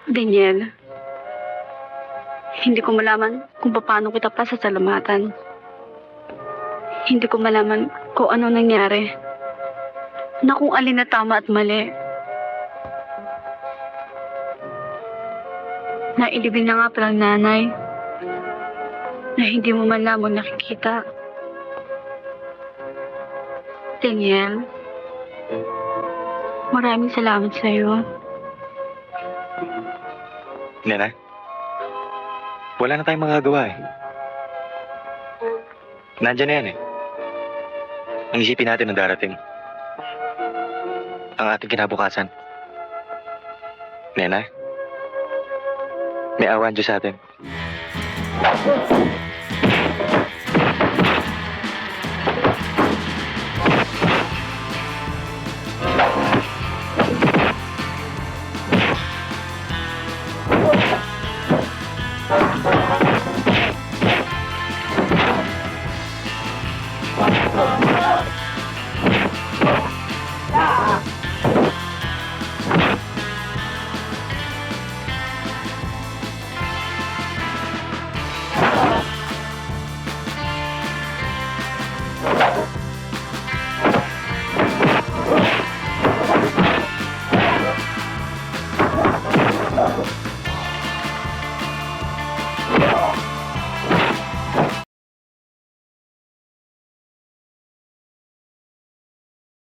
Daniel, hindi ko malaman kung paano kita pasasalamatan. Hindi ko malaman kung ano nangyari. Na kung alin na tama at mali. Nailibing na nga palang nanay na hindi mo man lamang nakikita. Daniel, maraming salamat sa iyo. Nena, wala na tayong magagawa eh. Nandiyan na yan eh. Ang isipin natin ang darating. Ang ating kinabukasan. Nena, may awan Diyos sa atin.